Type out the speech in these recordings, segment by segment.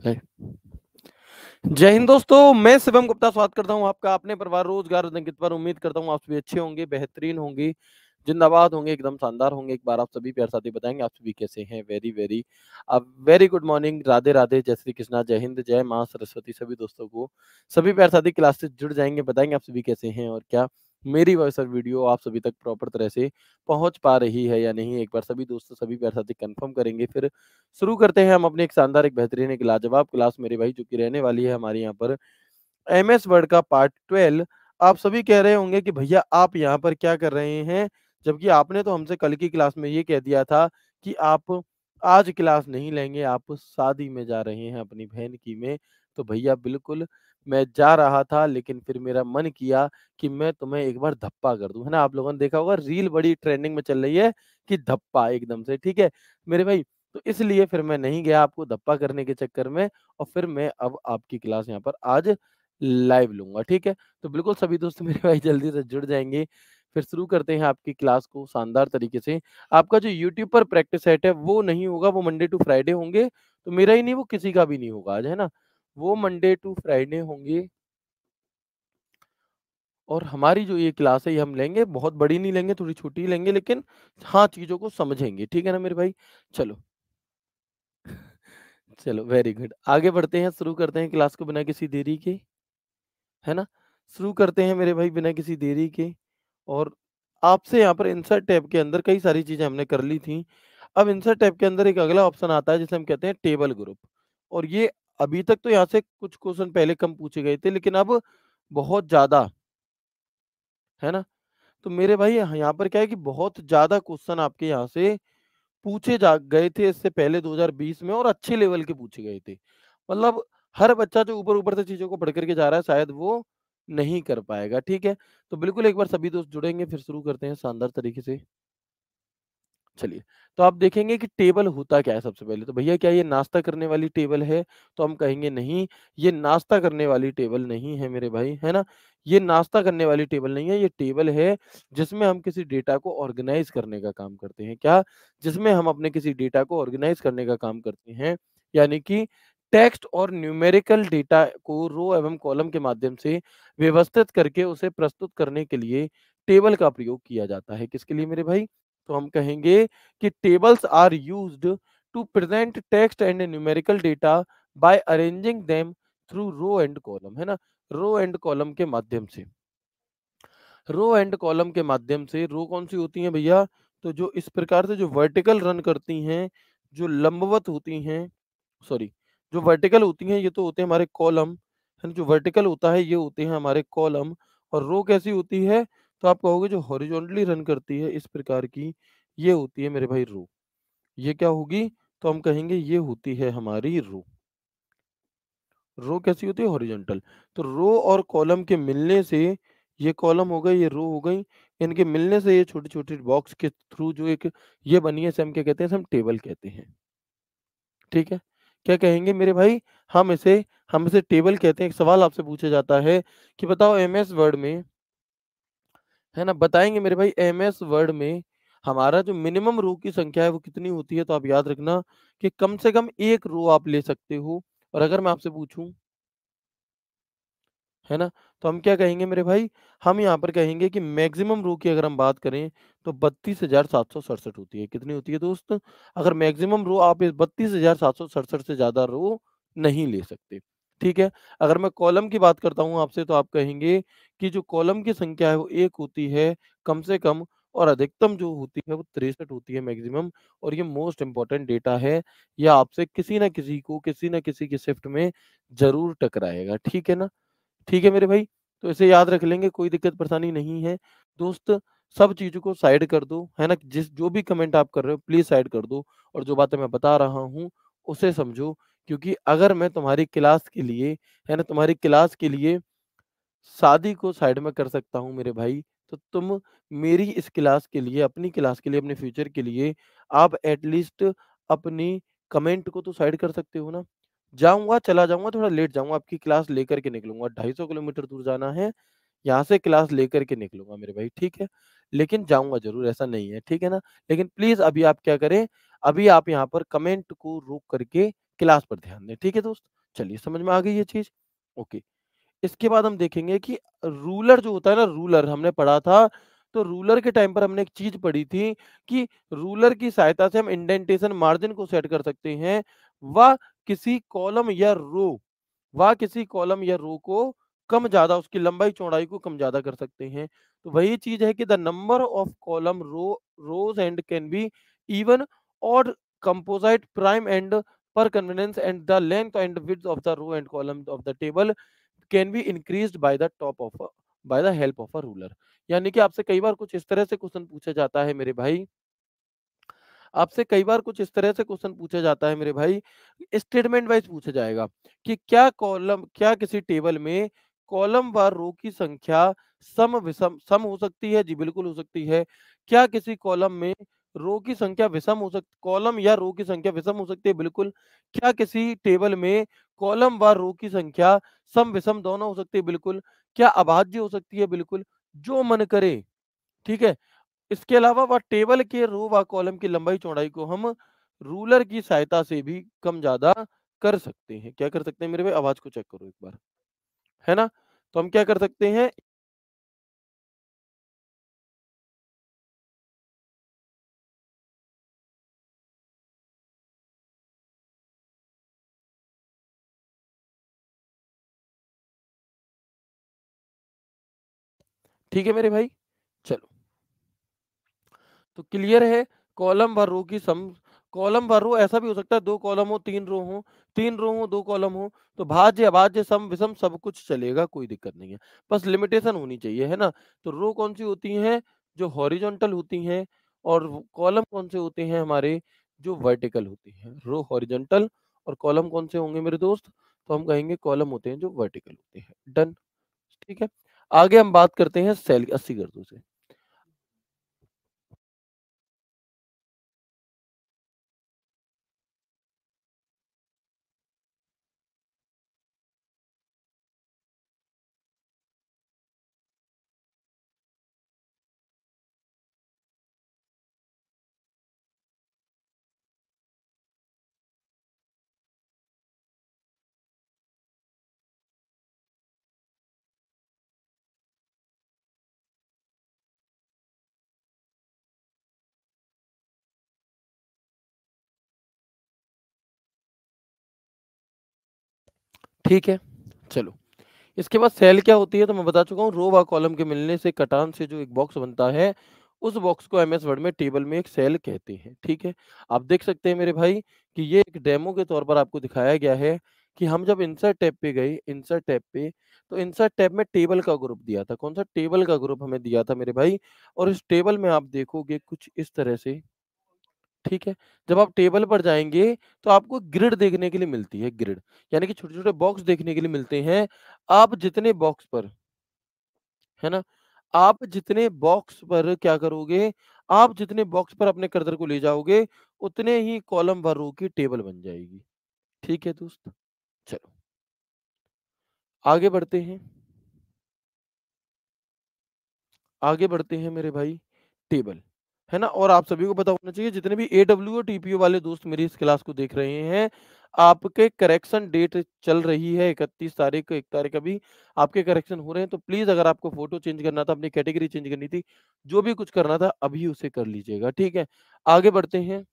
है। जय हिंद दोस्तों, मैं शिवम गुप्ता स्वागत करता हूँ आपका अपने परिवार रोजगार और अंकित पर। उम्मीद करता हूँ आप सभी अच्छे होंगे, बेहतरीन होंगे, जिंदाबाद होंगे, एकदम शानदार होंगे। एक बार आप सभी प्यारे साथी बताएंगे आप सभी कैसे हैं। Very good morning, Radhe Radhe, जय श्री कृष्णा, जय हिंद, जय माँ सरस्वती। सभी दोस्तों को, सभी प्यारे साथी क्लास से जुड़ जाएंगे, बताएंगे आप सभी कैसे हैं और क्या मेरी वॉइस और वीडियो आप सभी तक प्रॉपर तरह से पहुंच पा रही है या नहीं। एक बार सभी दोस्तों, सभी प्यारे साथी कंफर्म करेंगे, फिर शुरू करते हैं हम अपने एक शानदार, एक बेहतरीन, एक लाजवाब क्लास मेरे भाई, जो कि रहने वाली है हमारे यहाँ पर एमएस वर्ड का पार्ट 12। आप सभी कह रहे होंगे कि भैया आप यहाँ पर क्या कर रहे हैं? जबकि आपने तो हमसे कल की क्लास में ये कह दिया था कि आप आज क्लास नहीं लेंगे, आप शादी में जा रहे हैं अपनी बहन की में। तो भैया बिल्कुल मैं जा रहा था, लेकिन फिर मेरा मन किया कि मैं तुम्हें एक बार धप्पा कर दूँ, है ना? आप लोगों ने देखा होगा रील बड़ी ट्रेंडिंग में चल रही है कि धप्पा एकदम से, ठीक है? मेरे भाई, तो इसलिए फिर मैं नहीं गया आपको धप्पा करने के चक्कर में, और फिर मैं अब आपकी क्लास यहाँ पर आज लाइव लूँगा, ठीक है? तो बिल्कुल सभी दोस्त मेरे भाई जल्दी से जुड़ जाएँगे। फिर शुरू करते हैं आपकी क्लास को शानदार तरीके से। आपका जो यूट्यूब पर प्रैक्टिस सेट है वो नहीं होगा, वो मंडे टू फ्राइडे होंगे। तो मेरा ही नहीं, वो किसी का भी नहीं होगा आज, है ना? वो मंडे टू फ्राइडे होंगे। और हमारी जो ये क्लास है ये हम लेंगे, बहुत बड़ी नहीं लेंगे, थोड़ी छोटी ही लेंगे, लेकिन हाँ, चीज़ों को समझेंगे, ठीक है ना मेरे भाई? चलो। चलो वेरी गुड। आगे बढ़ते हैं, शुरू करते हैं क्लास को बिना किसी देरी के, है ना? शुरू करते हैं मेरे भाई बिना किसी देरी के। और आपसे यहाँ पर इंसर्ट टैब के अंदर कई सारी चीज़ें हमने कर ली थी। अब इंसर्ट टैब के अंदर एक अगला ऑप्शन आता है जिसे हम कहते हैं टेबल ग्रुप। और ये अभी तक तो यहाँ से कुछ क्वेश्चन पहले कम पूछे गए थे, लेकिन अब बहुत ज़्यादा, है ना? तो मेरे भाई यहाँ पर क्या है कि बहुत ज़्यादा क्वेश्चन आपके यहाँ से पूछे जा गए थे इससे पहले 2020 में, और अच्छे लेवल के पूछे गए थे। मतलब हर बच्चा जो ऊपर-ऊपर से चीज़ों को पढ़ कर के जा रहा है, शायद वो नहीं कर पाएगा, ठीक है? तो बिल्कुल एक बार सभी दोस्त जुड़ेंगे, फिर शुरू करते हैं शानदार तरीके से। चलिए, तो आप देखेंगे कि टेबल होता क्या है सबसे पहले? तो भैया क्या ये नाश्ता करने वाली टेबल है? तो हम कहेंगे नहीं, ये नाश्ता करने वाली टेबल नहीं है मेरे भाई, है ना? ये नाश्ता करने वाली टेबल नहीं है, ये टेबल है जिसमें हम किसी डेटा को ऑर्गेनाइज़ करने का काम करते हैं। क्या? जिसमें हम अपने किसी डेटा को ऑर्गेनाइज़ करने का काम करते हैं। यानी कि टेक्स्ट और न्यूमेरिकल डेटा को रो एवं कॉलम के माध्यम से व्यवस्थित करके उसे प्रस्तुत करने के लिए टेबल का प्रयोग किया जाता है। किसके लिए मेरे भाई? तो हम कहेंगे कि tables are used to present text and numerical data by arranging them through row and column, है ना? रो एंड कॉलम के माध्यम से, रो एंड कॉलम के माध्यम से। रो कौन सी होती हैं भैया? तो जो इस प्रकार से जो वर्टिकल रन करती हैं, जो लंबवत होती हैं, सॉरी, जो वर्टिकल होती हैं ये तो होते हैं हमारे कॉलम, है ना? जो वर्टिकल होता है ये होते हैं हमारे कॉलम। और रो कैसी होती है? तो आप कहोगे जो हॉरिजॉन्टली रन करती है इस प्रकार की, ये होती है मेरे भाई रो। ये क्या होगी? तो हम कहेंगे ये होती है हमारी रो। रो कैसी होती है? हॉरिजॉन्टल। तो रो और कॉलम के मिलने से ये कॉलम हो गई, ये रो हो गई। इनके मिलने से ये छोटी-छोटी बॉक्स के थ्रू जो एक ये बनी है, इसे हम क्या कहते हैं? इसे हम टेबल कहते हैं। ठीक है? क्या कहेंगे मेरे भाई? हम इसे टेबल कहते हैं। एक सवाल आपसे पूछा जाता है कि बताओ एमएस वर्ड में, है ना? बताएँगे मेरे भाई एमएस वर्ड में हमारा जो मिनिमम रो की संख्या है वो कितनी होती है? तो आप याद रखना कि कम से कम 1 रो आप ले सकते हो। और अगर मैं आपसे पूछूँ, है ना? तो हम क्या कहेंगे मेरे भाई? हम यहाँ पर कहेंगे कि मैक्सिमम रो की अगर हम बात करें तो 32,767 होती है। कितनी होती है दोस्त? अगर मैक्सिमम रो आप इस 32,767 से ज़्यादा रो नहीं ले सकते। ठीक है? अगर मैं कॉलम की बात करता हूँ आपसे, तो आप कहेंगे कि जो कॉलम की संख्या है वो 1 होती है कम से कम, और अधिकतम जो होती है वो 63 होती है मैक्सिमम। और ये मोस्ट इम्पोर्टेंट डेटा है। ये आपसे किसी न किसी को, किसी न किसी की शिफ्ट में ज़रूर टकराएगा। ठीक है ना? ठीक है मेरे भाई? तो इसे याद रख लेंगे, कोई दिक्कत परेशानी नहीं है। दोस्त, सब चीज़ों को साइड कर दो, है ना? जो भी कमेंट आप कर रहे हो प्लीज़ साइड कर दो, और जो बातें मैं बता रहा हूँ उसे समझो। क्योंकि अगर मैं तुम्हारी क्लास के लिए, है ना, तुम्हारी क्लास के लिए शादी को साइड में कर सकता हूँ मेरे भाई, तो तुम मेरी इस क्लास के लिए, अपनी क्लास के लिए, अपने फ्यूचर के लिए आप एट लीस्ट अपनी कमेंट को तो साइड कर सकते हो ना? जाऊँगा, चला जाऊँगा, थोड़ा लेट जाऊँगा, आपकी क्लास लेकर के निकलूँगा, 250 किलोमीटर दूर जाना है, यहाँ से क्लास लेकर के निकलूँगा मेरे भाई, ठीक है? लेकिन जाऊँगा ज़रूर, ऐसा नहीं है, ठीक है ना? लेकिन प्लीज़ अभी आप क्या करें, अभी आप यहाँ पर कमेंट को रोक करके क्लास पर ध्यान दें। ठीक है दोस्त? चलिए समझ में आ गई ये चीज़? ओके। इसके बाद हम देखेंगे कि रूलर जो होता है ना, रूलर हमने पढ़ा था, तो रूलर के टाइम पर हमने एक चीज़ पढ़ी थी कि रूलर की सहायता से हम इंडेंटेशन मार्जिन को सेट कर सकते हैं व किसी कॉलम या रो किसी कॉलम या रो को कम-ज़्यादा उसकी लंबाई-चौड़ाई को कम-ज़्यादा कर सकते हैं। तो वही चीज़ है कि the number of column rows and can be even odd composite prime and per convenience and the length and width of the row and column of the table can be increased by the by the help of a ruler। यानी कि आपसे कई बार कुछ इस तरह से question पूछा जाता है मेरे भाई, आपसे कई बार कुछ इस तरह से क्वेश्चन पूछा जाता है मेरे भाई, स्टेटमेंट वाइज पूछा जाएगा कि क्या किसी टेबल में कॉलम व रो की संख्या सम हो सकती है? जी बिल्कुल हो सकती है। क्या किसी कॉलम में रो की संख्या विषम हो सक कॉलम या रो की संख्या विषम हो सकती है? बिल्कुल। क्या किसी टेबल में कॉलम व रो की संख्या सम विषम दोनों हो सकती है? बिल्कुल। क्या अभाज्य हो सकती है? बिल्कुल। जो मन करे, ठीक है? इसके अलावा वह टेबल के रो व कॉलम की लंबाई-चौड़ाई को हम रूलर की सहायता से भी कम-ज़्यादा कर सकते हैं। क्या कर सकते हैं मेरे भाई? आवाज़ को चेक करो एक बार, है ना? तो हम क्या कर सकते हैं? ठीक है मेरे भाई? चलो, तो क्लियर है कॉलम व रो की सम कॉलम व रो ऐसा भी हो सकता है 2 कॉलम हो, 3 रो हो, 3 रो हो, 2 कॉलम हो, तो भाज्य, अभाज्य, सम, विषम सब कुछ चलेगा, कोई दिक्कत नहीं है। बस लिमिटेशन होनी चाहिए, है ना? तो रो कौन-सी होती हैं? जो हॉरिज़ॉन्टल होती हैं और कॉलम कौन से होते हैं हमारे? जो वर्टिकल होती हैं। रो हॉरिज़ॉन्टल और कॉलम कौन से होंगे मेरे दोस्त? तो हम कहेंगे कॉलम होते हैं जो वर्टिकल होते हैं। डन, ठीक है? आगे हम बात करते हैं सेल 80 गर्दों से। ठीक है? चलो। इसके बाद सेल क्या होती है तो मैं बता चुका हूँ, रो व कॉलम के मिलने से कटान से जो एक बॉक्स बनता है, उस बॉक्स को एमएस वर्ड में टेबल में एक सेल कहते हैं, ठीक है? आप देख सकते हैं मेरे भाई कि ये एक डेमो के तौर पर आपको दिखाया गया है कि हम जब इंसर्ट टैब पे गए, इंसर्ट टैब पे, तो इंसर्ट टैब में टेबल का ग्रुप दिया था। कौन-सा? टेबल का ग्रुप हमें दिया था मेरे भाई, और इस टेबल में आप देखोगे कुछ इस तरह से, ठीक है? जब आप टेबल पर जाएँगे, तो आपको ग्रिड देखने के लिए मिलती है, ग्रिड। यानी कि छोटे-छोटे बॉक्स देखने के लिए मिलते हैं। आप जितने बॉक्स पर, है ना? आप जितने बॉक्स पर क्या करोगे, आप जितने बॉक्स पर अपने कर्सर को ले जाओगे, उतने ही कॉलम व रो की टेबल बन जाएगी। ठीक है दोस्त? चलो, आगे बढ़ते हैं। आगे बढ़ते हैं मेरे भाई, टेबल, है ना? और आप सभी को पता होना चाहिए, जितने भी एडब्ल्यू और टीपीओ वाले दोस्त मेरी इस क्लास को देख रहे हैं, आपके करेक्शन डेट चल रही है 31 तारीख, 1 तारीख अभी आपके करेक्शन हो रहे हैं, तो प्लीज़ अगर आपको फ़ोटो चेंज करना था, अपनी कैटेगरी चेंज करनी थी, जो भी कुछ करना था, अभी उसे कर लीजिएगा, ठीक है? आगे बढ़ते हैं।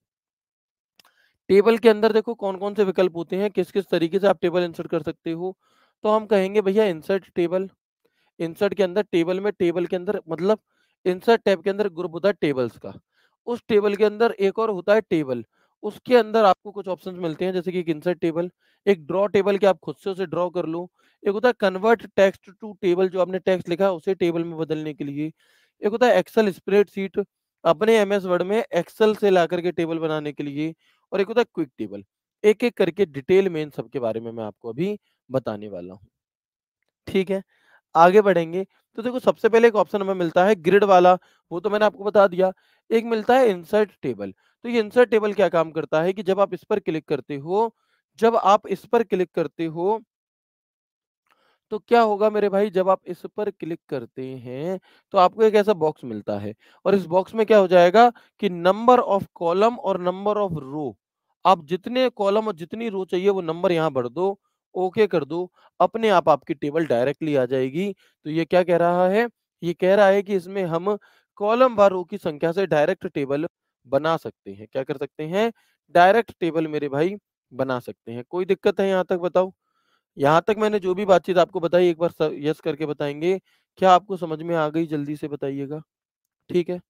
टेबल के अंदर देखो कौन-कौन से विकल्प होते हैं, किस-किस तरीके से आप टेबल इंसर्ट कर सकते हो। तो हम कहेंगे भैया इंसर्ट टेबल, इंसर्ट के अंदर टेबल के अंदर मतलब इंसर्ट टैब के अंदर ग्रुप होता है टेबल्स का। उस टेबल के अंदर एक और होता है टेबल। उसके अंदर आपको कुछ ऑप्शंस मिलते हैं, जैसे कि एक इंसर्ट टेबल, एक ड्रॉ टेबल कि आप खुद से उसे ड्रॉ कर लो। एक होता है कन्वर्ट टेक्स्ट टू टेबल, जो आपने टेक्स्ट लिखा है उसे टेबल में बदलने के लिए। एक होता है एक्सेल स्प्रेडशीट, अपने एमएस वर्ड में एक्सेल से लाकर के टेबल बनाने के लिए। और एक होता है क्विक टेबल। एक-एक करके डिटेल में इन सब के बारे में मैं आपको अभी बताने वाला हूँ। ठीक है? आगे बढ़ेंगे, तो देखो सबसे पहले एक ऑप्शन हमें मिलता है ग्रिड वाला, वो तो मैंने आपको बता दिया। एक मिलता है इंसर्ट टेबल, तो ये इंसर्ट टेबल क्या काम करता है कि जब आप इस पर क्लिक करते हो, जब आप इस पर क्लिक करते हो, तो क्या होगा मेरे भाई, जब आप इस पर क्लिक करते हैं, तो आपको एक ऐसा बॉक्स मिलता है और इस बॉक्स में क्या हो जाएगा कि नंबर ऑफ कॉलम और नंबर ऑफ रो आप जितने कॉलम और जितनी रो चाहिए वो नंबर यहाँ भर दो, ओके कर दो, अपने आप आपकी टेबल डायरेक्टली आ जाएगी। तो ये क्या कह रहा है? ये कह रहा है कि इसमें हम कॉलम व रो की संख्या से डायरेक्ट टेबल बना सकते हैं। क्या कर सकते हैं? डायरेक्ट टेबल मेरे भाई बना सकते हैं। कोई दिक्कत है यहाँ तक बताओ? यहाँ तक मैंने जो भी बातचीत आपको बताई एक बार यस करके बताएँगे। क्या आपको समझ में आ गई? जल्दी से बताइएगा। ठीक है।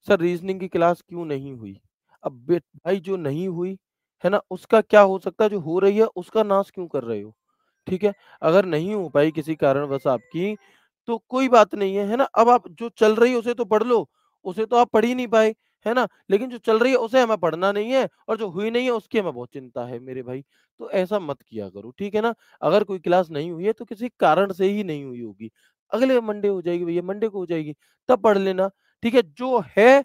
सर रीज़निंग की क्लास क्यों नहीं हुई? अब भाई जो नहीं हुई, है ना? उसका क्या हो सकता है, जो हो रही है उसका नाश क्यों कर रहे हो? ठीक है? अगर नहीं हो पाई किसी कारणवश आपकी, तो कोई बात नहीं है, है ना? अब आप जो चल रही है उसे तो पढ़ लो, उसे तो आप पढ़ ही नहीं पाए, है ना? लेकिन जो चल रही है उसे हमें पढ़ना नहीं है और जो हुई नहीं है उसकी हमें बहुत चिंता है मेरे भाई। तो ऐसा मत किया करो, ठीक है ना? अगर कोई क्लास नहीं हुई है तो किसी कारण से ही नहीं हुई होगी। अगले मंडे हो जाएगी भैया, मंडे को हो जाएगी, तब पढ़ लेना, ठीक है? जो है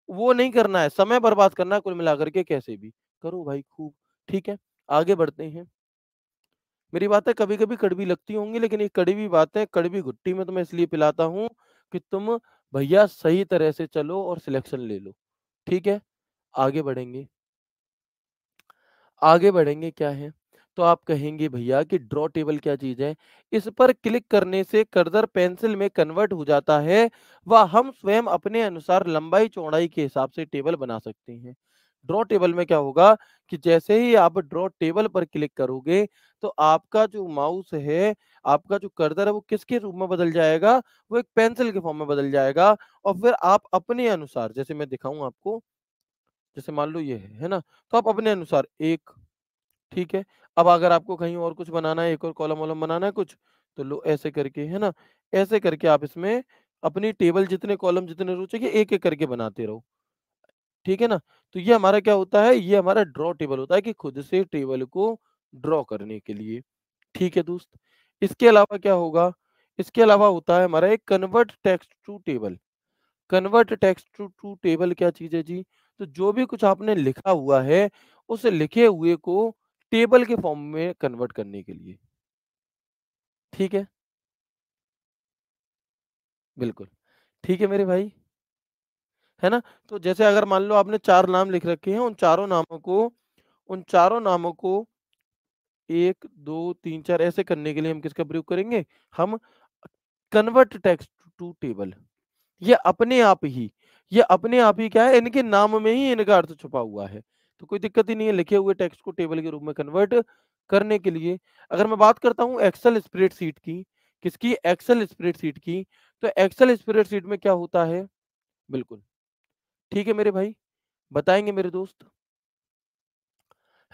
वो नहीं करना है, समय बर्बाद करना है कुल मिलाकर के कैसे भी। करो भाई खूब, ठीक है? आगे बढ़ते हैं। मेरी बातें कभी-कभी कड़वी लगती होंगी लेकिन ये कड़वी बातें, कड़वी घुट्टी मैं तुम्हें इसलिए पिलाता हूँ कि तुम भैया सही तरह से चलो और सिलेक्शन ले लो, ठीक है? आगे बढ़ेंगे। आगे बढ़ेंगे क्या है? तो आप कहेंगे भैया कि ड्रॉ टेबल क्या चीज़ है? इस पर क्लिक करने से कर्सर पेंसिल में कन्वर्ट हो जाता है व हम स्वयं अपने अनुसार लंबाई-चौड़ाई के हिसाब से टेबल बना सकते हैं। ड्रॉ टेबल में क्या होगा कि जैसे ही आप ड्रॉ टेबल पर क्लिक करोगे, तो आपका जो माउस है, आपका जो कर्सर है वो किसके रूप में बदल जाएगा? वो एक पेंसिल के फॉर्म में बदल जाएगा और फिर आप अपने अनुसार जैसे मैं दिखाऊँ आपको, जैसे मान लो ये है ना? तो आप अपने अनुसार 1 ठीक है। अब अगर आपको कहीं और कुछ बनाना है, एक और कॉलम-वॉलम बनाना है कुछ, तो लो ऐसे करके, है ना? ऐसे करके आप इसमें अपनी टेबल जितने कॉलम जितने रो चाहिए, एक-एक करके बनाते रहो। ठीक है ना? तो ये हमारा क्या होता है, ये हमारा ड्रॉ टेबल होता है कि खुद से टेबल को ड्रॉ करने के लिए। ठीक है दोस्त? इसके अलावा क्या होगा? इसके अलावा होता है हमारा एक convert text to table. Convert text to table क्या चीज़ है जी? तो जो भी कुछ आपने लिखा हुआ है, उस लिखे हुए को टेबल के फॉर्म में कन्वर्ट करने के लिए। ठीक है? बिल्कुल। ठीक है मेरे भाई, है ना? तो जैसे अगर मान लो आपने 4 नाम लिख रखे हैं, उन चारों नामों को 1, 2, 3, 4 ऐसे करने के लिए हम किसका प्रयोग करेंगे? हम कन्वर्ट टेक्स्ट टू टेबल। ये अपने आप ही ये अपने आप ही क्या है, इनके नाम में ही इनका अर्थ छुपा हुआ है। तो कोई दिक्कत ही नहीं है लिखे हुए टेक्स्ट को टेबल के रूप में कन्वर्ट करने के लिए। अगर मैं बात करता हूँ एक्सेल स्प्रेडशीट की, किसकी? एक्सेल स्प्रेडशीट की। तो एक्सेल स्प्रेडशीट में क्या होता है? बिल्कुल, ठीक है मेरे भाई, बताएँगे मेरे दोस्त।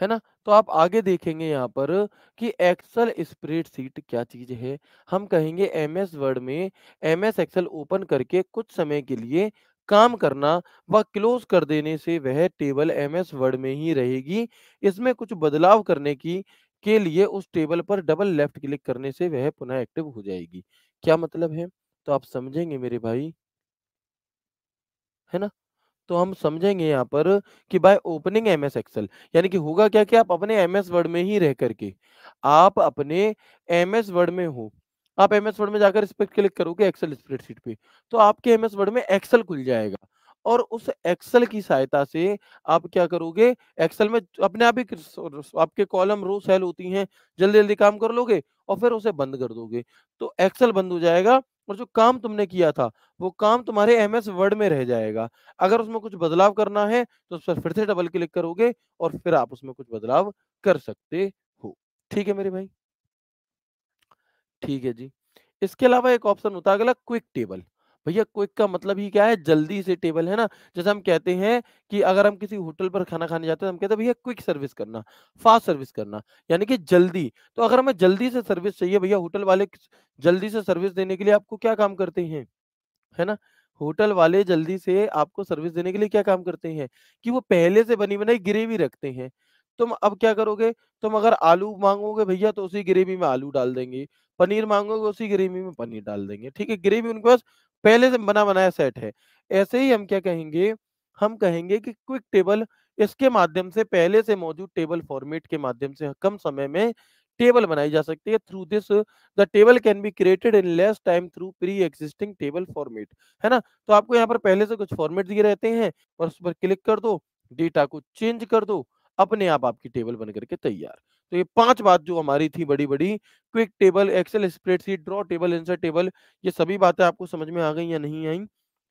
है ना? तो आप आगे देखेंगे यहाँ पर कि एक्सेल स्प्रेडशीट क्या चीज़ है? हम कहेंगे एमएस वर्ड में एमएस एक्सेल ओपन करके कुछ समय के लिए काम करना व क्लोज़ कर देने से वह टेबल एमएस वर्ड में ही रहेगी। इसमें कुछ बदलाव करने की के लिए उस टेबल पर डबल लेफ्ट क्लिक करने से वह पुनः एक्टिव हो जाएगी। क्या मतलब है? तो आप समझेंगे मेरे भाई, है ना? तो हम समझेंगे यहाँ पर कि बाय ओपनिंग एमएस एक्सेल यानी कि होगा क्या कि आप अपने एमएस वर्ड में ही रह करके आप अपने एमएस वर्ड में हो। आप एमएस वर्ड में जाकर इस पे क्लिक करोगे एक्सेल स्प्रेडशीट पे, तो आपके एमएस वर्ड में एक्सेल खुल जाएगा और उस एक्सेल की सहायता से आप क्या करोगे, एक्सेल में अपने आप ही आपके कॉलम, रो, सेल होती हैं, जल्दी-जल्दी काम कर लोगे और फिर उसे बंद कर दोगे। तो एक्सेल बंद हो जाएगा और जो काम तुमने किया था, वो काम तुम्हारे एमएस वर्ड में रह जाएगा। अगर उसमें कुछ बदलाव करना है, तो उस पर फिर से डबल क्लिक करोगे और फिर आप उसमें कुछ बदलाव कर सकते हो। ठीक है मेरे भाई? ठीक है जी। इसके अलावा एक ऑप्शन होता है अगला क्विक टेबल। भैया क्विक का मतलब ही क्या है? जल्दी से टेबल, है ना? जैसे हम कहते हैं कि अगर हम किसी होटल पर खाना खाने जाते हैं, तो हम कहते हैं भैया क्विक सर्विस करना, फास्ट सर्विस करना, यानी कि जल्दी। तो अगर हमें जल्दी से सर्विस चाहिए भैया होटल वाले जल्दी से सर्विस देने के लिए आपको क्या काम करते हैं? है ना? होटल वाले जल्दी से आपको सर्विस देने के लिए क्या काम करते हैं कि वो पहले से बनी बनाई ग्रेवी रखते हैं। तुम अब क्या करोगे? तुम अगर आलू माँगोगे भैया तो उसी ग्रेवी में आलू डाल देंगे, पनीर माँगोगे उसी ग्रेवी में पनीर डाल देंगे, ठीक है? ग्रेवी उनके पास पहले से बना-बनाया सेट है। ऐसे ही हम क्या कहेंगे? हम कहेंगे कि क्विक टेबल इसके माध्यम से पहले से मौजूद टेबल फॉर्मेट के माध्यम से कम समय में टेबल बनाई जा सकती है। Through this the table can be created in less time through pre existing table format, है ना? तो आपको यहाँ पर पहले से कुछ फॉर्मेट दिए रहते हैं और उस पर क्लिक कर दो, डेटा को चेंज कर दो, अपने आप आपकी टेबल बन करके तैयार। तो ये 5 बात जो हमारी थी बड़ी-बड़ी, quick table, excel spreadsheet, draw table, insert table, ये सभी बातें आपको समझ में आ गई या नहीं आई?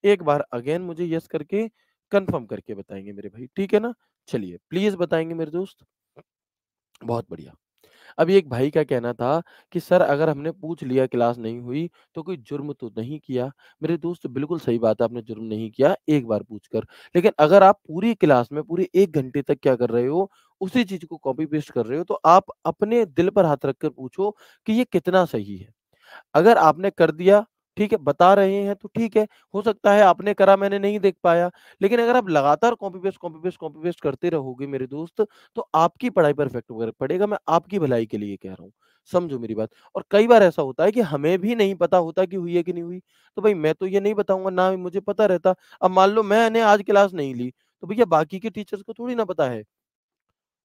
एक बार अगेन मुझे यस करके कन्फर्म करके बताएँगे मेरे भाई, ठीक है ना? चलिए, प्लीज़ बताएँगे मेरे दोस्त। बहुत बढ़िया। अभी एक भाई का कहना था कि सर अगर हमने पूछ लिया क्लास नहीं हुई तो कोई जुर्म तो नहीं किया। मेरे दोस्त बिल्कुल सही बात है, आपने जुर्म नहीं किया एक बार पूछकर। लेकिन अगर आप पूरी क्लास में पूरे 1 घंटे तक क्या कर रहे हो, उसी चीज़ को कॉपी पेस्ट कर रहे हो तो आप अपने दिल पर हाथ रखकर पूछो कि ये कितना सही है। अगर आपने कर दिया, ठीक है, बता रहे हैं तो ठीक है, हो सकता है आपने करा मैंने नहीं देख पाया। लेकिन अगर आप लगातार copy paste, copy paste, copy paste करते रहोगे मेरे दोस्त, तो आपकी पढ़ाई पर इफ़ेक्ट फ़र्क पड़ेगा, मैं आपकी भलाई के लिए कह रहा हूँ। समझो मेरी बात। और कई बार ऐसा होता है कि हमें भी नहीं पता होता कि हुई है कि नहीं हुई, तो भई मैं तो ये नहीं बताऊँगा, ना मुझे पता रहता। अब मान लो मैंने आज क्लास नहीं ली, तो भैया बाकी के टीचर्स को थोड़ी ना पता है।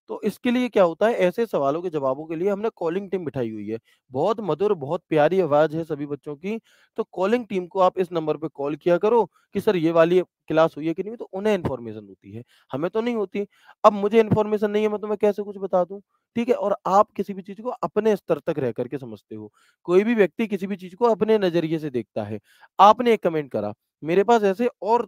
तो इसके लिए क्या होता है, ऐसे सवालों के जवाबों के लिए हमने कॉलिंग टीम बिठाई हुई है। बहुत मधुर, बहुत प्यारी आवाज़ है सभी बच्चों की, तो कॉलिंग टीम को आप इस नंबर पे कॉल किया करो कि सर ये वाली क्लास हुई है कि नहीं हुई, तो उन्हें इन्फॉर्मेशन होती है, हमें तो नहीं होती। अब मुझे इन्फॉर्मेशन नहीं है, मैं तुम्हें कैसे कुछ बता दूँ, ठीक है? और आप किसी भी चीज़ को अपने स्तर तक रह कर के समझते हो। कोई भी व्यक्ति किसी भी चीज़ को अपने नज़रिए से देखता है। आपने एक कमेंट करा, मेरे पास ऐसे और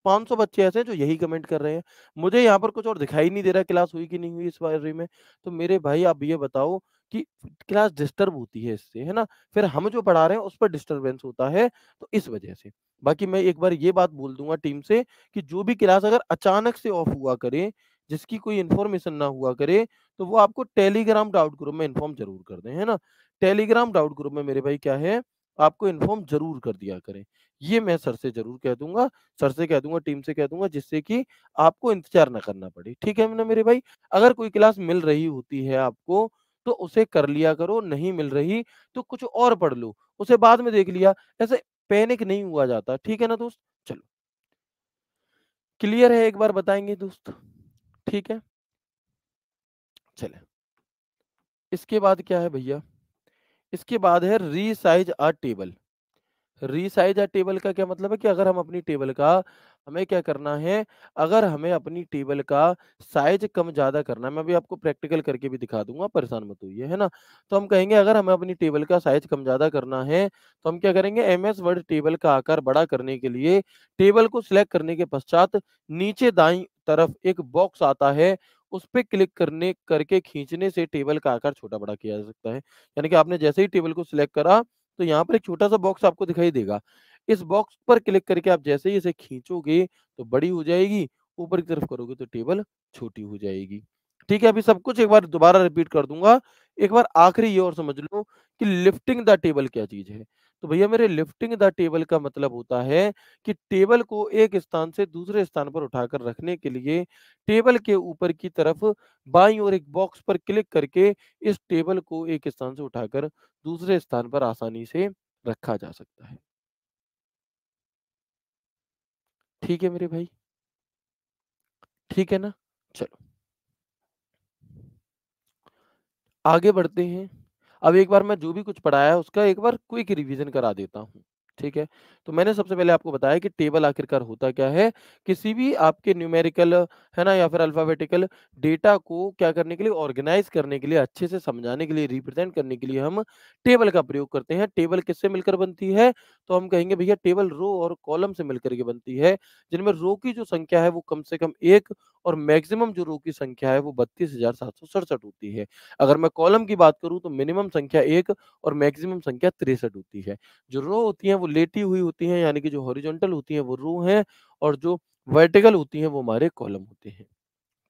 500 बच्चे ऐसे हैं जो यही कमेंट कर रहे हैं। मुझे यहाँ पर कुछ और दिखाई नहीं दे रहा क्लास हुई कि नहीं हुई इस बारे में। तो मेरे भाई आप ये बताओ कि क्लास डिस्टर्ब होती है इससे, है ना? फिर हम जो पढ़ा रहे हैं उस पर डिस्टर्बेंस होता है, तो इस वजह से। बाकी मैं एक बार ये बात बोल दूँगा टीम से कि जो भी क्लास अगर अचानक से ऑफ हुआ करे, जिसकी कोई इन्फॉर्मेशन ना हुआ करे, तो वो आपको टेलीग्राम डाउट ग्रुप में इन्फॉर्म ज़रूर कर दें, है ना? टेलीग्राम डाउट ग्रुप में मेरे भाई क्या है, आपको इन्फॉर्म ज़रूर कर दिया करें। ये मैं सर से ज़रूर कह दूँगा। सर से कह दूँगा, टीम से कह दूँगा जिससे कि आपको इंतज़ार ना करना पड़े। ठीक है ना मेरे भाई? अगर कोई क्लास मिल रही होती है आपको, तो उसे कर लिया करो, नहीं मिल रही तो कुछ और पढ़ लो, उसे बाद में देख लिया। ऐसे पैनिक नहीं हुआ जाता, ठीक है ना दोस्त? चलो, क्लियर है एक बार बताएँगे दोस्त? ठीक है? चलें, इसके बाद क्या है भैया? इसके बाद है रीसाइज़ अ टेबल। रीसाइज़ अ टेबल का क्या मतलब है कि अगर हम अपनी टेबल का हमें क्या करना है, अगर हमें अपनी टेबल का साइज़ कम-ज़्यादा करना है, मैं अभी आपको प्रैक्टिकल करके भी दिखा दूँगा, परेशान मत होइए, है ना? तो हम कहेंगे अगर हमें अपनी टेबल का साइज़ कम-ज़्यादा करना है, तो हम क्या करेंगे एमएस वर्ड टेबल का आकार बड़ा करने के लिए टेबल को सिलेक्ट करने के पश्चात नीचे दाईं तरफ एक बॉक्स आता है, उस पे क्लिक करने करके खींचने से टेबल का आकार छोटा-बड़ा किया जा सकता है। यानी कि आपने जैसे ही टेबल को सिलेक्ट करा तो यहाँ पर एक छोटा-सा बॉक्स आपको दिखाई देगा। इस बॉक्स पर क्लिक करके आप जैसे ही इसे खींचोगे तो बड़ी हो जाएगी, ऊपर की तरफ करोगे तो टेबल छोटी हो जाएगी। ठीक है, अभी सब कुछ एक बार दोबारा रिपीट कर दूँगा। एक बार आखिरी ये और समझ लो कि लिफ्टिंग द टेबल क्या चीज़ है? तो भैया मेरे लिफ्टिंग द टेबल का मतलब होता है कि टेबल को एक स्थान से दूसरे स्थान पर उठाकर रखने के लिए टेबल के ऊपर की तरफ बाईं ओर एक बॉक्स पर क्लिक करके इस टेबल को एक स्थान से उठाकर दूसरे स्थान पर आसानी से रखा जा सकता है। ठीक है मेरे भाई? ठीक है ना? चलो, आगे बढ़ते हैं। अब एक बार मैं जो भी कुछ पढ़ाया है उसका एक बार क्विक रिवीजन करा देता हूँ। ठीक है? तो मैंने सबसे पहले आपको बताया कि टेबल आखिरकार होता क्या है? किसी भी आपके न्यूमेरिकल है ना या फिर अल्फ़ाबेटिकल डेटा को क्या करने के लिए ऑर्गेनाइज़ करने के लिए, अच्छे से समझाने के लिए, रिप्रेज़ेंट करने के लिए हम टेबल का प्रयोग करते हैं। टेबल किससे मिलकर बनती है? तो हम कहेंगे भैया टेबल रो और कॉलम से मिलकर के बनती है, जिनमें रो की जो संख्या है वो कम से कम 1 और मैक्सिमम जो रो की संख्या है वो 32,767 होती है। अगर मैं कॉलम की बात करूँ तो मिनिमम संख्या 1 और मैक्सिमम संख्या 63 होती है। जो रो होती हैं वो लेटी हुई होती हैं यानी कि जो हॉरिज़ॉन्टल होती हैं वो रो हैं और जो वर्टिकल होती हैं वो हमारे कॉलम होते हैं।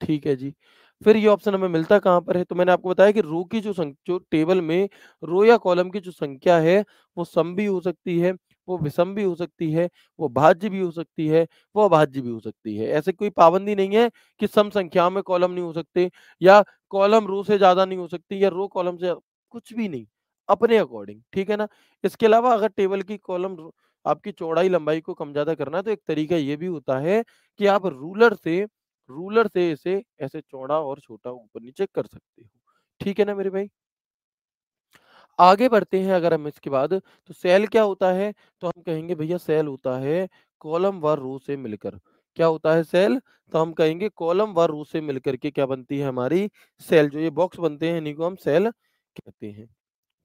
ठीक है जी। फिर ये ऑप्शन हमें मिलता कहाँ पर है? तो मैंने आपको बताया कि रो की जो टेबल में रो या कॉलम की जो संख्या है, वो सम भी हो सकती है, वो विषम भी हो सकती है, वो भाज्य भी हो सकती है, वो अभाज्य भी हो सकती है। ऐसे कोई पाबंदी नहीं है कि सम संख्याओं में कॉलम नहीं हो सकते या कॉलम रो से ज़्यादा नहीं हो सकती या रो कॉलम से कुछ भी नहीं, अपने अकॉर्डिंग, ठीक है ना? इसके अलावा अगर टेबल की कॉलम आपकी चौड़ाई-लंबाई को कम-ज़्यादा करना है, तो एक तरीका ये भी होता है कि आप रूलर से इसे ऐसे चौड़ा और छोटा ऊपर-नीचे कर सकते हो। ठीक है ना मेरे भाई? आगे बढ़ते हैं अगर हम इसके बाद, तो सेल क्या होता है? तो हम कहेंगे भैया सेल होता है कॉलम व रो से मिलकर। क्या होता है सेल? तो हम कहेंगे कॉलम व रो से मिलकर के क्या बनती है हमारी सेल। जो ये बॉक्स बनते हैं इन्हीं को हम सेल कहते हैं।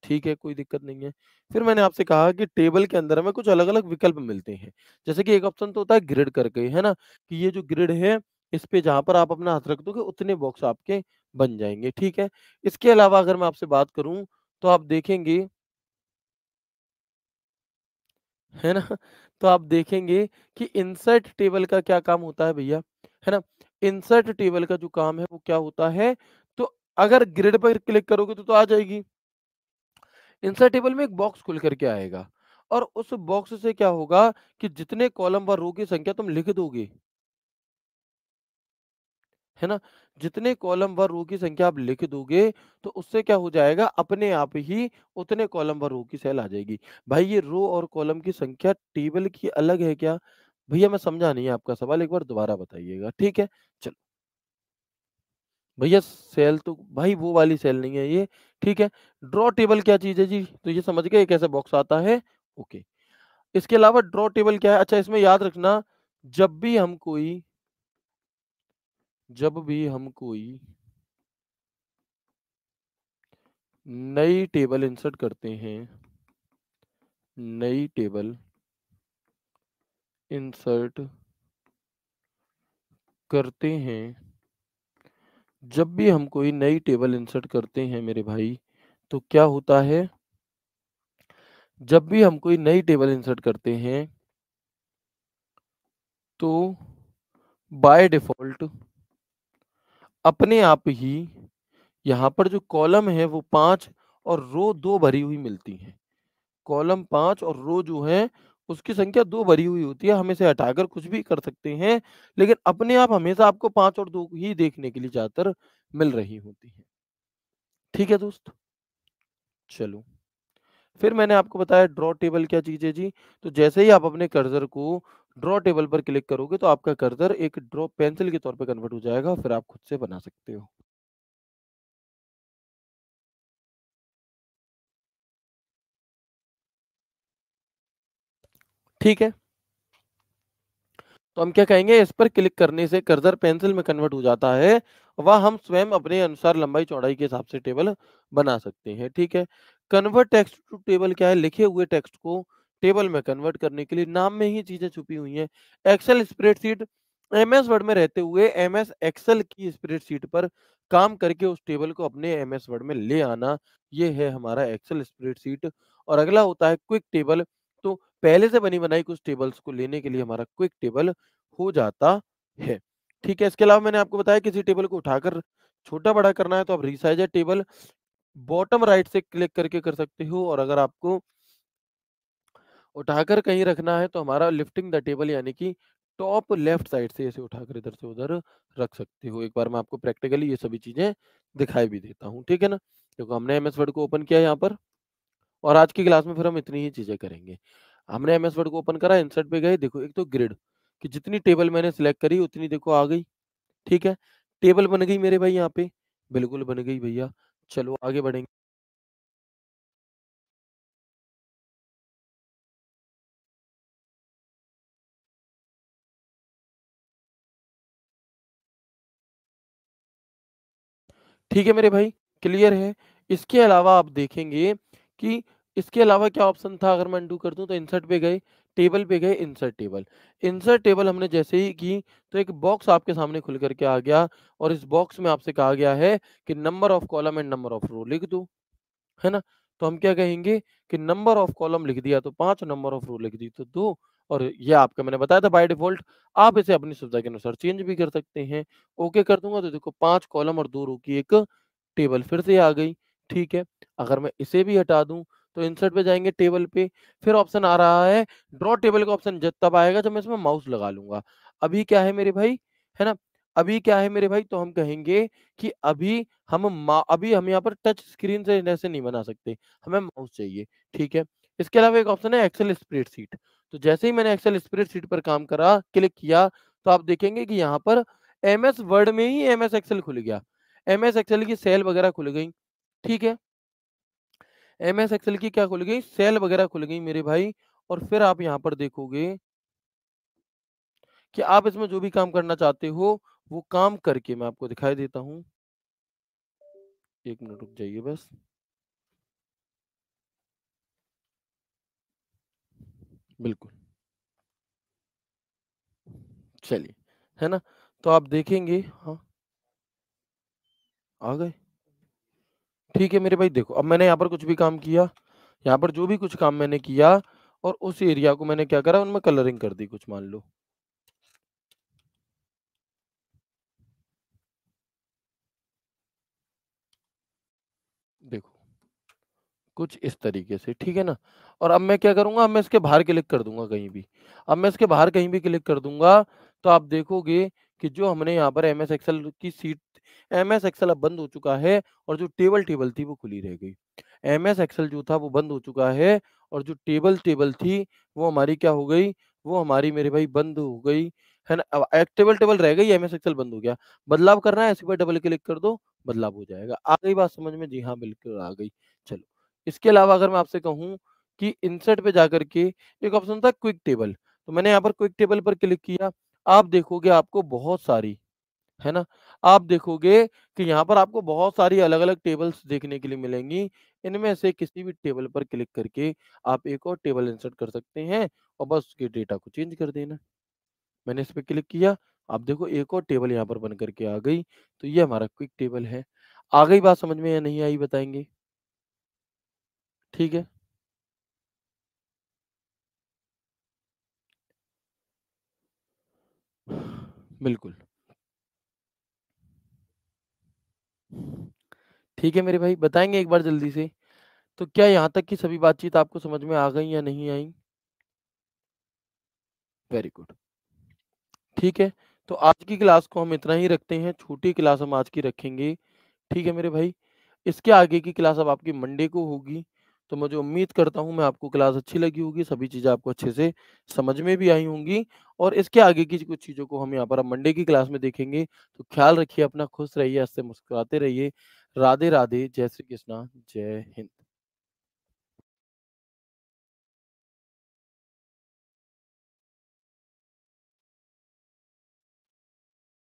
ठीक है, कोई दिक्कत नहीं है। फिर मैंने आपसे कहा कि टेबल के अंदर हमें कुछ अलग-अलग विकल्प मिलते हैं। जैसे कि एक ऑप्शन तो होता है ग्रिड करके, है ना? कि ये जो ग्रिड है, इस पे जहाँ पर आप अपना हाथ रख दोगे उतने बॉक्स आपके बन जाएँगे, ठीक है? इसके अलावा अगर मैं आपसे बात करूँ, तो आप देखेंगे, है ना? तो आप देखेंगे कि इंसर्ट टेबल का क्या काम होता है भैया, है ना? इंसर्ट टेबल का जो काम है वो क्या होता है, तो अगर ग्रिड पर क्लिक करोगे तो आ जाएगी। इंसर्ट टेबल में एक बॉक्स खुल कर के आएगा और उस बॉक्स से क्या होगा कि जितने कॉलम व रो की संख्या तुम लिख दोगे, है ना? जितने कॉलम व रो की संख्या आप लिख दोगे, तो उससे क्या हो जाएगा, अपने आप ही उतने कॉलम व रो की सेल आ जाएगी। भाई ये रो और कॉलम की संख्या टेबल की अलग है क्या? भैया मैं समझा नहीं आपका सवाल, एक बार दोबारा बताइएगा, ठीक है? चलो, भैया सेल तो भाई वो वाली सेल नहीं है ये, ठीक है? ड्रॉ टेबल क्या चीज़ है जी? तो ये समझ गए कैसे बॉक्स आता है? ओके। इसके अलावा ड्रॉ टेबल क्या है? अच्छा, इसमें याद रखना, जब भी हम कोई जब भी हम कोई नई टेबल इंसर्ट करते हैं, नई टेबल इंसर्ट करते हैं, जब भी हम कोई नई टेबल इंसर्ट करते हैं मेरे भाई, तो क्या होता है, जब भी हम कोई नई टेबल इंसर्ट करते हैं, तो बाय डिफ़ॉल्ट अपने आप ही यहाँ पर जो कॉलम है वो 5 और रो 2 भरी हुई मिलती हैं। कॉलम 5 और रो जो है उसकी संख्या 2 भरी हुई होती है। हम इसे हटाकर कुछ भी कर सकते हैं, लेकिन अपने आप हमेशा आपको 5 और 2 ही देखने के लिए ज़्यादातर मिल रही होती हैं। ठीक है दोस्त? चलो। फिर मैंने आपको बताया ड्रॉ टेबल क्या चीज़ है जी? तो जैसे ही आप अपने कर्सर को ड्रॉ टेबल पर क्लिक करोगे तो आपका कर्सर एक ड्रॉ पेंसिल के तौर पे कन्वर्ट हो जाएगा, फिर आप खुद से बना सकते हो। ठीक है? तो हम क्या कहेंगे, इस पर क्लिक करने से कर्सर पेंसिल में कन्वर्ट हो जाता है, व हम स्वयं अपने अनुसार लंबाई चौड़ाई के हिसाब से टेबल बना सकते हैं, ठीक है। कन्वर्ट टेक्स्ट टू टेबल क्या है, लिखे हुए टेक्स्ट को टेबल में कन्वर्ट करने के लिए नाम में ही चीजें छुपी हुई हैं। एक्सेल स्प्रेडशीट, एमएस वर्ड में रहते हुए एमएस एक्सेल की स्प्रेडशीट पर काम करके उस टेबल को अपने एमएस वर्ड में ले आना, ये है हमारा एक्सेल स्प्रेडशीट। और अगला होता है क्विक टेबल। तो पहले से बनी बनाई कुछ टेबल्स को लेने के लिए हमारा क्विक टेबल हो जाता है। ठीक है, इसके अलावा मैंने आपको बताया किसी टेबल को उठाकर छोटा-बड़ा करना है तो आप रिसाइज़र टेबल बॉटम राइट से क्लिक करके कर सकते हो, और अगर आपको उठाकर कहीं रखना है तो हमारा लिफ्टिंग द टेबल यानी कि टॉप लेफ्ट साइड से इसे उठाकर इधर से उधर रख सकते हो। एक बार मैं आपको प्रैक्टिकली ये सभी चीज़ें दिखाई भी देता हूँ, ठीक है ना? देखो हमने एमएस वर्ड को ओपन किया यहाँ पर, और आज की क्लास में फिर हम इतनी ही चीज़ें करेंगे। हमने एमएस वर्ड को ओपन करा, इंसर्ट पे गए, देखो एक तो ग्रिड कि जितनी टेबल मैंने सिलेक्ट करी उतनी देखो आ गई, ठीक है? टेबल बन गई मेरे भाई यहाँ पे, बिल्कुल बन गई भैया। चलो आगे बढ़ेंगे। ठीक है मेरे भाई, क्लियर है। इसके अलावा आप देखेंगे कि इसके अलावा क्या ऑप्शन था, अगर मैं अनडू कर दूँ तो इंसर्ट पे गए, टेबल पे गए, इंसर्ट टेबल। इंसर्ट टेबल हमने जैसे ही की तो एक बॉक्स आपके सामने खुल कर के आ गया, और इस बॉक्स में आपसे कहा गया है कि number of column and number of row लिख दो। है ना? तो हम क्या कहेंगे कि नंबर ऑफ कॉलम लिख दिया तो 5, नंबर ऑफ रो लिख दी तो 2, और ये आपका मैंने बताया था बाय डिफ़ॉल्ट आप इसे अपनी सुविधा के अनुसार चेंज भी कर सकते हैं। ओके कर दूँगा तो देखो 5 कॉलम और 2 रो की एक टेबल फिर से आ गई, ठीक है। अगर मैं इसे भी हटा दूँ तो इंसर्ट पे जाएँगे टेबल पे, फिर ऑप्शन आ रहा है ड्रॉ टेबल का ऑप्शन ज तब आएगा जब मैं इसमें माउस लगा लूँगा। अभी क्या है मेरे भाई, है ना? अभी क्या है मेरे भाई, तो हम कहेंगे कि अभी हम यहाँ पर टच स्क्रीन से ऐसे नहीं बना सकते, हमें माउस चाहिए, ठीक है। इसके अलावा एक ऑप्शन है एक्सेल स्प्रेडशीट। तो जैसे ही मैंने एक्सेल स्प्रेडशीट पर काम करा, क्लिक किया, तो आप देखेंगे कि यहाँ पर एमएस वर्ड में ही एमएस एक्सेल खुल गया। एमएस एक्सेल की सेल वगैरह खुल गई, ठीक है। एमएस एक्सेल की क्या खुल गई? सेल वगैरह खुल गई मेरे भाई, और फिर आप यहाँ पर देखोगे कि आप इसमें जो भी काम करना चाहते हो, वो काम करके मैं आपको दिखाई देता हूँ। 1 मिनट रुक जाइए बस। बिल्कुल, चलिए, है ना? तो आप देखेंगे हाँ, आ गए? ठीक है मेरे भाई देखो, अब मैंने यहाँ पर कुछ भी काम किया, यहाँ पर जो भी कुछ काम मैंने किया और उस एरिया को मैंने क्या करा, उनमें कलरिंग कर दी कुछ मान लो। देखो, कुछ इस तरीके से, ठीक है ना? और अब मैं क्या करूँगा, अब मैं इसके बाहर क्लिक कर दूँगा कहीं भी। अब मैं इसके बाहर कहीं भी क्लिक कर दूँगा, तो आप देखोगे कि जो हमने यहाँ पर एमएस एक्सेल की सीट एमएस एक्सेल अब बंद हो चुका है और जो टेबल थी वो खुली रह गई। एमएस एक्सेल जो था वो बंद हो चुका है और जो टेबल थी वो हमारी क्या हो गई, वो हमारी मेरे भाई बंद हो गई, है ना? अब एक टेबल रह गई, एमएस एक्सेल बंद हो गया। बदलाव करना है, इसी पर डबल क्लिक कर दो, बदलाव हो जाएगा। आ गई बात समझ में? जी हाँ, बिल्कुल आ गई। चलो, इसके अलावा अगर मैं आपसे कहूँ कि इंसर्ट पे जाकर के एक ऑप्शन था क्विक टेबल, तो मैंने यहाँ पर क्विक टेबल पर क्लिक किया। आप देखोगे आपको बहुत सारी, है ना? आप देखोगे कि यहाँ पर आपको बहुत सारी अलग-अलग टेबल्स देखने के लिए मिलेंगी। इनमें से किसी भी टेबल पर क्लिक करके आप एक और टेबल इंसर्ट कर सकते हैं और बस उसके डेटा को चेंज कर देना। मैंने इस पे क्लिक किया, आप देखो एक और टेबल यहाँ पर बन कर के आ गई, तो ये हमारा क्विक टेबल है। आ गई बात समझ में या नहीं आई बताएँगे? ठीक है? बिल्कुल। ठीक है मेरे भाई, बताएँगे एक बार जल्दी से। तो क्या यहाँ तक की सभी बातचीत आपको समझ में आ गई या नहीं आई? Very good. ठीक है, तो आज की क्लास को हम इतना ही रखते हैं, छोटी क्लास हम आज की रखेंगे। ठीक है मेरे भाई? इसके आगे की क्लास अब आपकी मंडे को होगी, तो मुझे उम्मीद करता हूँ मैं आपको क्लास अच्छी लगी होगी, सभी चीज़ें आपको अच्छे से समझ में भी आई होंगी और इसके आगे की कुछ चीज़ों को हम यहाँ पर अब मंडे की क्लास में देखेंगे। तो ख्याल रखिए अपना, खुश रहिए, हँसते मुस्कुराते रहिए। राधे, राधे, जय श्री कृष्णा, जय हिंद।